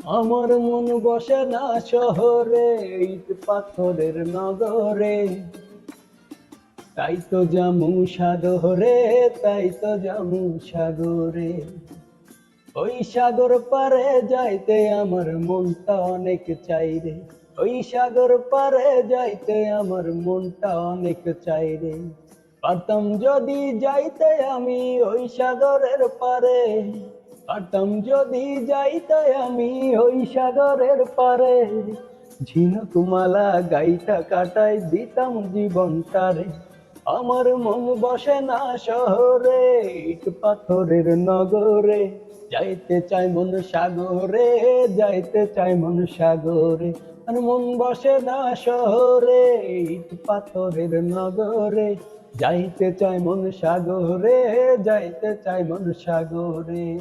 আমার মন বসে না শহরে, ইট পাথরের নগরে। তাই তো জামু সাগরে, তাই তো জামু সাগরে। ওই সাগর পারে যাইতে আমার মনটা অনেক চাই রে। ওই সাগর পারে যাইতে আমার মনটা অনেক চাই রে। পারতাম যদি যাইতে আমি ওই সাগরের পারে, পারতাম যদি যাইতে আমি ওই সাগরের পারে। ঝিনুকমালা গাইতা কাটাই দিতাম জীবনটারে। আমার মন বসে না শহরে, ইট পাথরের নগরে। যাইতে চাই মন সাগরে, যাইতে চাই মন সাগরে। আর মন বসে না শহরে, ইট পাথরের নগরে। যাইতে চাই মন সাগরে, যাইতে চাই মন সাগরে।